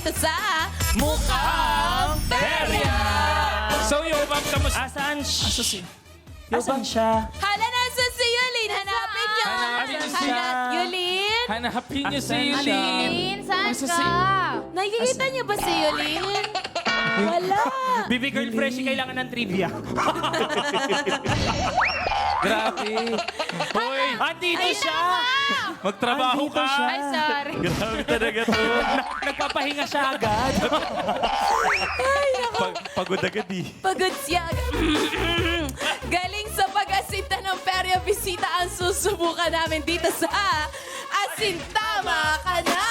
dito sa Mukhang Perya! So, Yobang, kamusta? Asan? Yobang siya. Hala, nasa si Yulin. Hanapin niyo. Hanapin niyo siya. Yulin? Hanapin niyo si Asan Yulin. Lin, saan Asa ka? si- Nakikita niyo ba si Yulin? Wala. Bibi Girl Fresh, kailangan ng trivia. Grabe. Hoy, Andito siya! magtrabaho Andito ka. siya. Ay, sorry. Grabe talaga to. Nagpapahinga siya agad. Pagod agad eh. Pagod siya. Galing sa pag-asinta ng Perya Bisita ang susubukan namin dito sa Asintama Ka Na!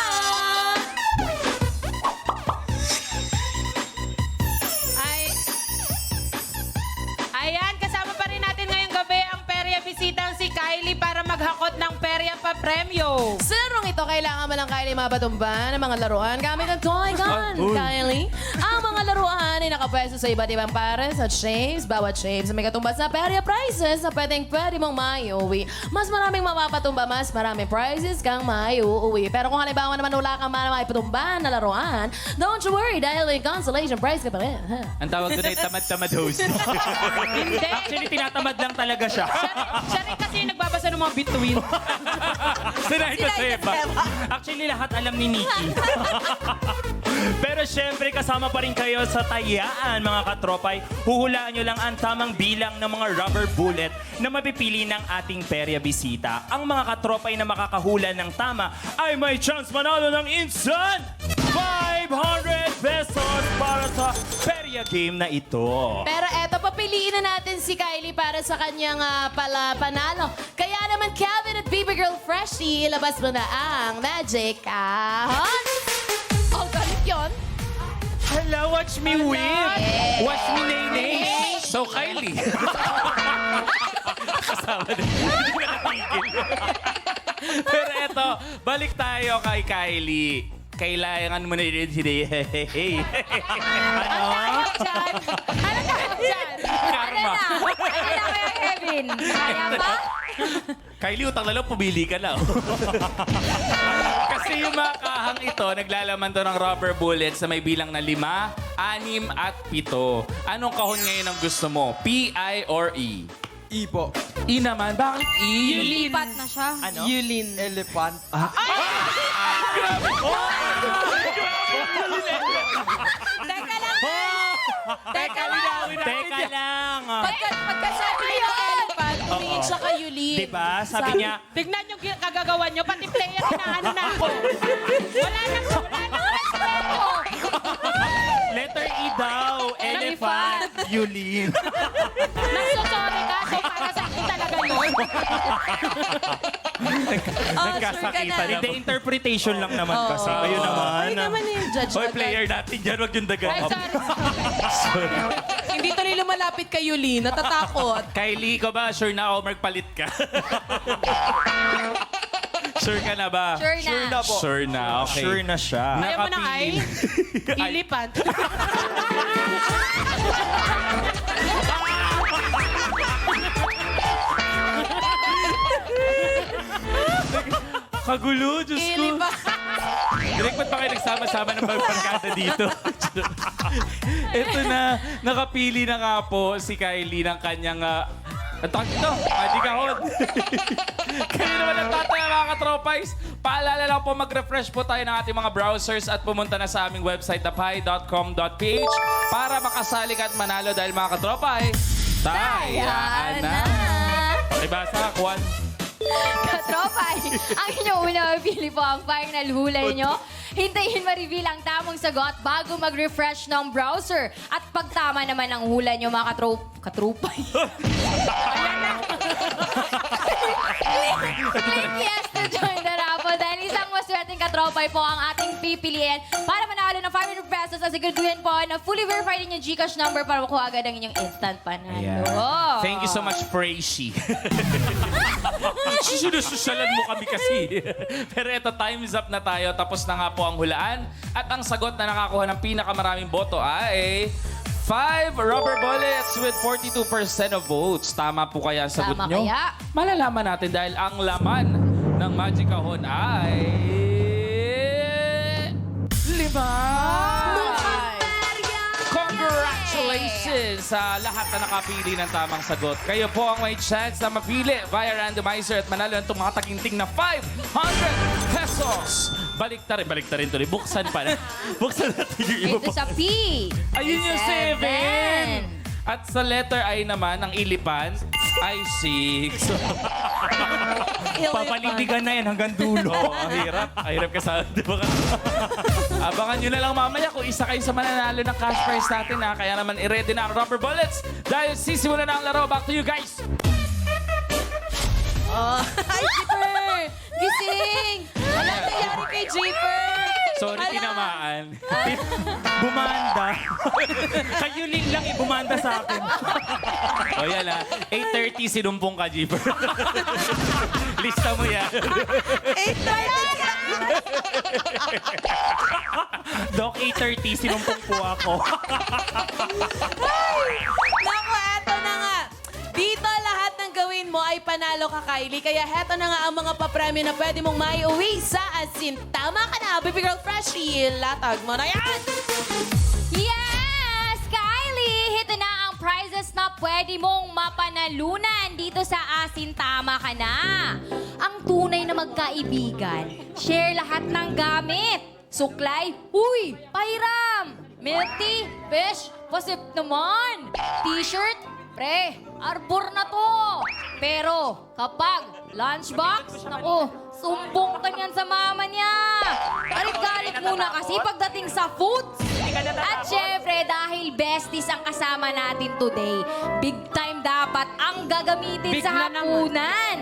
Ayan, kasama pa rin natin ngayong gabi ang Perya Bisita si Kylie para maghakot ng Perya pa premyo. Sa larong ito, kailangan mo lang Kylie mapatumba ng mga laruan gamit ang toy gun, Kylie. Ang mga laruan ay nakapwesto sa iba't ibang pares at shapes. Bawat shapes may katumbas na Perya prizes na pwede mong maiuwi. Mas maraming mapapatumba, mas maraming prizes kang maiuwi. Pero kung halimbawa naman wala kang maipatumba na laruan, don't you worry dahil may consolation prize ka pa rin. Ha? Ang tawag doon ay tamad-tamad host. Hindi. Actually, tinatamad lang talaga siya. Siya rin kasi yung nagbabasa ng mga bituin. Sinay ko sa'yo ba? Actually, lahat alam ni Nikki. Pero syempre, kasama pa rin kayo sa tayaan, mga katropay. Huhulaan nyo lang ang tamang bilang ng mga rubber bullet na mapipili ng ating Perya Bisita. Ang mga katropay na makakahula ng tama ay may chance manalo ng instant 500 pesos para sa Perya game na ito. Pero eto, papiliin na natin si Kylie para sa kanyang panalo. Kaya naman, Calvin at Baby Girl Freshie, ilabas mo na ang Magic Kahon. Oh, galit yun. Hello, watch me win! Watch me nay-nay! So, Kylie. Kasama din. Pero eto, balik tayo kay Kylie. Kailangan mo na rin hindi. Ano dyan? Ano dyan? Karma. Ano na kaya, Kevin? Kaya ba? Kylie, utang na lang, pumili ka na. Kasi yung mga kahang ito, naglalaman to ng rubber bullets na may bilang na 5, 6, at 7. Anong kahon ngayon ang gusto mo? P, I, or E? E po. E naman. Bakit E? Lipat na siya. Ano? Yulin. Elephant. Grabe. Teka lang. Teka lang. Teka lang! Pagkasabi niya elephant, tumingin siya kay Yulin. Diba? Sabi niya, Tignan yung kagagawa nyo, pati player inaano na ako. Wala na respeto. letter E daw. Elephant. Yulin. Nagsosorry ka, so para sa akin talaga yun. Nagkasakita sure ka na. Hindi, interpretation lang naman kasi. Kayo naman. Ay naman yung judge. Hoy, agad. player natin dyan, wag yung dagan. Ay, sorry. Hindi tuloy lumalapit kay Yulin. Natatakot. Kylie, ikaw ba? Sure na ako, magpalit ka. Sure ka na ba? Sure na. Sure na po. Sure na, okay. Sure na siya. Ayaw mo na ay? Ilipan. Kagulo, Diyos ko. Ilipa. Direk, ba't pa kayo nagsama-sama ng barkada dito? Ito na, nakapili na nga po si Kylie ng kanyang... ang tawag ito, Magic Kahon. Kayo naman ang tataya, mga katropais. Paalala lang po, mag-refresh po tayo ng ating mga browsers at pumunta na sa aming website, tapay.com.ph para makasali ka at manalo dahil mga katropay, tayaan na! Pakibasa, Kwan. Katropay, ang inyong unang pili po ang final hula nyo. Hintayin ma-reveal ang tamang sagot bago mag-refresh ng browser. At pag tama naman ang hula nyo, mga katropay. Click yes to join the raffle dahil isang maswerteng katropay po ang ating pipiliin para manalo ng 500 pesos at siguraduhin po na fully verified din yung GCash number para makuha agad ang inyong instant panalo. Thank you so much, Fraishi. Sinususalan mo kami kasi. Pero eto, time is up na tayo. Tapos na nga po ang hulaan. At ang sagot na nakakuha ng pinakamaraming boto ay 5 rubber bullets with 42% of votes. Tama po kaya ang sagot Tama nyo? kaya? Malalaman natin dahil ang laman ng Magic Kahon ay... 5! Congratulations sa lahat na nakapili ng tamang sagot. Kayo po ang may chance na mapili via randomizer at manalo ng tumataginting na 500 pesos. Baliktarin tuloy. Buksan pa na. Buksan natin yung iba Ito pa. sa P. Ayun yung 7. At sa letter I naman, ang ilipan ay 6. Papalindigan na yan hanggang dulo. Oo, ang hirap. Ang hirap kasi, di ba? Abangan nyo na lang mamaya kung isa kayo sa mananalo ng cash prize natin, ha? Kaya naman, i-ready na ang rubber bullets dahil sisimulan na ang laro. Back to you guys! Ay, Jeeper! Gising! Anong nangyari kay Jeeper? Sorry, tinamaan. Bumanda. Kayo lang bumanda sa akin. O yan, ha? 8:30, sinumpong ka, Jeeper. Lista mo yan. Doc, 8:30, sinumpong po ako. Naku, eto na nga. Dito lahat ng gawin mo ay panalo ka, Kylie. Kaya heto na nga ang mga papremyo na pwede mong maiuwi sa asin. Tama ka na, baby girl freshie. Latag mo na yan. Yes! Kylie! Ito na ang prizes na pwede mong mapanalunan dito sa Asin Tama Ka Na. Ang tunay na magkaibigan, share lahat ng gamit. Suklay, uy, pahiram. Milk tea, fish, pasip naman. T-shirt, pre, arbor na to. Pero kapag lunchbox, naku, sumbong ka niyan sa mama niya. Galit-galit muna kasi pagdating sa foods. At syempre, dahil besties ang kasama natin today, big time dapat ang gagamitin Big sa na naman. hapunan.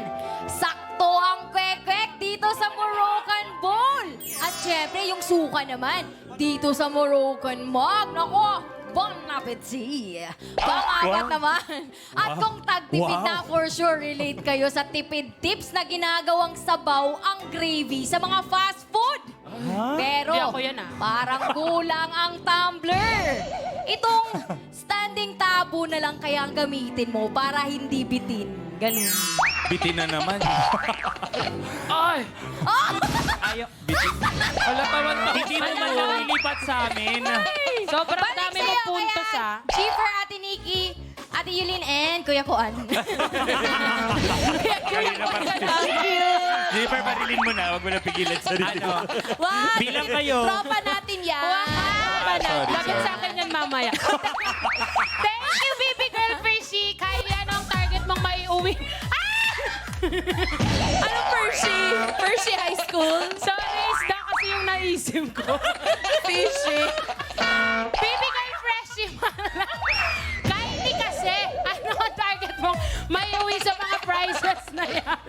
Sakto ang kwek-kwek dito sa Moroccan bowl. At syempre, yung suka naman, dito sa Moroccan mug. Nako, bon appetit! Pangagat naman. At kung tagtipid na, for sure, relate kayo sa tipid tips na ginagawang sabaw ang gravy sa mga fast food. Pero, Di ako yan, parang kulang ang tumbler. Itong standing tabo na lang kaya ang gamitin mo para hindi bitin. Ganun. Bitin na naman. Ay! Ayaw, bitin. Wala tawan pa. Hindi mo man lang ilipat sa amin. Sobrang Balik dami mo sa'yo, puntos, kaya, ah. Chiefer, Ate Nikki, Ate Yulin, and Kuya Kuan. Jeeper, parilin mo na. Huwag mo na pigilan sa Ano? What? Bilang kayo. Tropa natin yan. Sorry, Lagot sorry. sa akin yan mamaya. Thank you, baby girl Percy. Kylie, ano ang target mong maiuwi? Anong Percy? Percy High School? Sorry, isda kasi yung naisip ko. Fishy. Baby girl Freshie Mala. Kylie kasi, ano ang target mong maiuwi sa mga prizes na yan?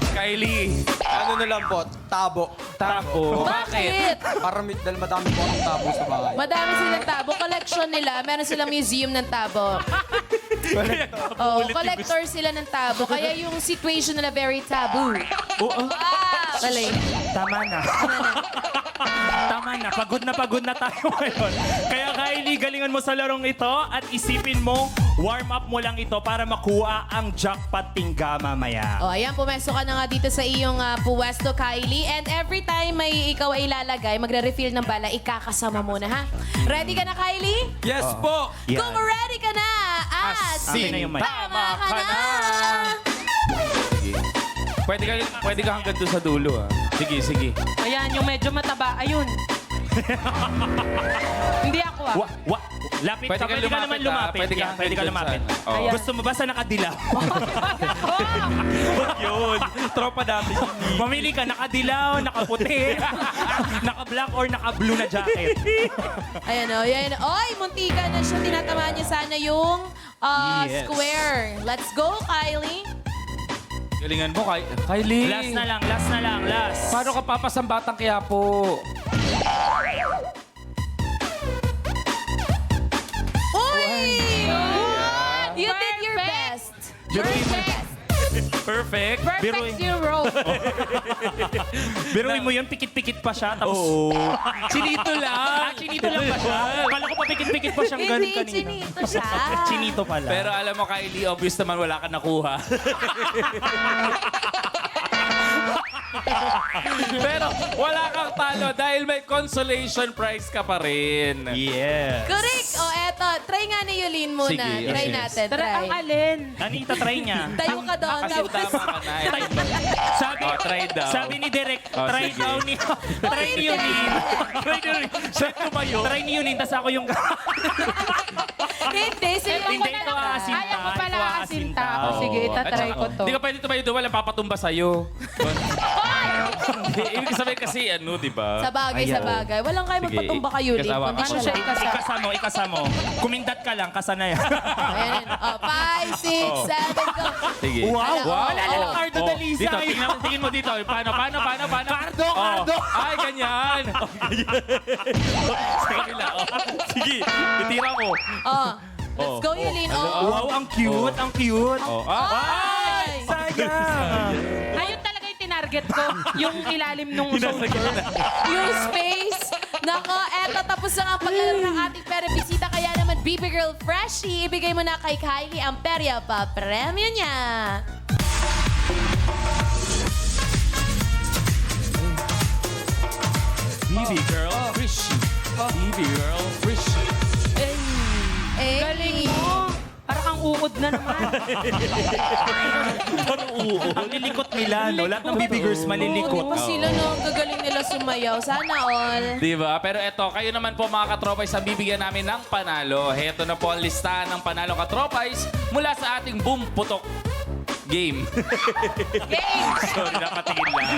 Kylie. Ano na lang po, tabo. Tabo. Bakit? Dahil madami po ang tabo sa bahay. Madami silang tabo. Collection nila. Meron silang museum ng tabo. Oh, collector sila ng tabo. Kaya yung situation nila very taboo. Alay. Tama na. Tama na. Pagod na tayo ngayon. Kaya Kylie, galingan mo sa larong ito at isipin mo, warm up mo lang ito para makuha ang jackpot tingga mamaya. Oh, ayan, pumesto ka na nga dito sa iyong puwesto, Kylie. And every time may ikaw ay ilalagay, magre-refill ng bala, ikakasama muna, ha? Ready ka na, Kylie? Yes po! Yan. Kung ready ka na, Akin na yung mic. tama ka na! Pwede ka hanggang doon sa dulo, ah. Sige, sige. Ayan, yung medyo mataba. Ayun. Hindi ako, ah. Lapit Pwede ka, ka pwede ka naman lumapit. Pwede ka Yan, pwede ka hanggang lumapit. dun sa- Oo. Gusto mo ba sa nakadilaw? Yun. Tropa natin yun. Mamili ka, nakadilaw, nakaputi, naka-black or naka-blue na jacket. Ayan o, yan. Oy, muntika na siya. Tinatamaan niya sana yung Yes. square. Let's go, Kylie. Galingan mo, Kylie. Last na lang, last na lang, last. Paano ka papasambatang kaya po? Uy! You did your best. Your best. Perfect. Perfect zero. Biruin mo yun, pikit-pikit pa siya. Tapos, Chinito lang. chinito lang pa siya. Kala ko pa pikit-pikit pa siyang ganun Hindi, kanina. chinito siya. Chinito pala. Pero alam mo, Kylie, obvious naman wala ka nakuha. Pero wala kang talo dahil may consolation prize ka pa rin. Yes. Correct! O, eto. Try nga ni Yulin muna. Sige, Try yes. natin. Tara, ang Try. alin? Ano itatry niya? Tayo ka doon. Kasi tama ka na. Ito. Sabi, Try daw. sabi ni Direk, Oh, try sige. daw ni... Try ni Yulin. Try ni Yulin. Siya tumayo. Try ni Yulin, tas ako yung... Hindi, sige. Hindi, ito aasinta. Ayaw mo pala Ito aasinta. aasinta. O, sige, itatry ko to. Hindi ka pwede tumayo doon, walang papatumba sa'yo. Hindi, ibig sabihin kasi, ano, di ba? Sa bagay, sa bagay. Walang kayo Sige, magpatumba kay Yulin. ikasawa Kundi ka. siya lang. Ikasamo, ikasamo. Kumindat ka lang, kasa na yan. Ayan. O, 5, 6, 7, go. Sige. Wow! Wow! Wala na Cardo Oh, Dalisa. Dito, tingin mo dito. Paano? Cardo, Oh. Cardo. Ay, ganyan. Sa kabila. Oh. Sige, itira mo. Oh. Let's go, Yulin. Oh. Wow, ang cute, ang cute. Oh. Ah. Ay! Sayang. Ayun talaga yung tinarget ko. Yung ilalim nung shoulder. Yung space. Nako, eto tapos na ang paglalaro ng ating pera-bisita. Kaya naman, Baby Girl Freshie, ibigay mo na kay Kylie ang perya pa premyo niya. Baby girl, Rishi. Baby girl, Rishi. Eh, Galing mo. Parang kang uod na naman. Ang lilikot nila, no? Lahat ng baby girls malilikot. Oo, sila no, ang gagaling nila sumayaw. Sana all. Diba? Pero eto, kayo naman po mga katropais, ang bibigyan namin ng panalo. Heto na po ang listahan ng panalo katropais mula sa ating Boom Putok game. Sorry, napatingin lang.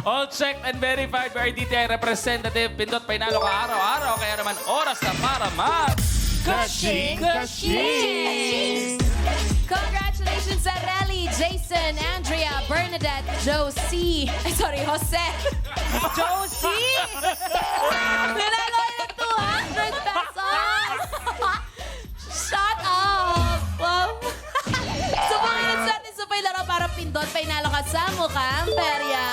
All checked and verified by our DTI representative. Pindot Painalo ka araw-araw. Kaya naman oras na para Kashing, kashing. Congratulations sa Relly, Jason, Andrea, Bernadette, Josie. Ay, sorry, Jose. Josie! Nanalo kayo ng 200 pesos! Shut up! Wow! Subukin sa atin sa laro para pindot. Painalo ka sa mukhang perya.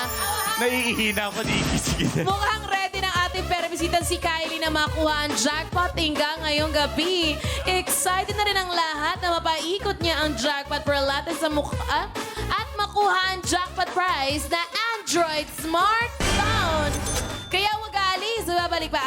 Naiihina ako, Nikki. Sige na. Mukhang ready ng ating perbisitang si Kylie na makuha ang jackpot hanggang ngayong gabi. Excited na rin ang lahat na mapaikot niya ang jackpot para lahat sa mukha at makuha ang jackpot prize na Android smartphone. Kaya wag alis, babalik pa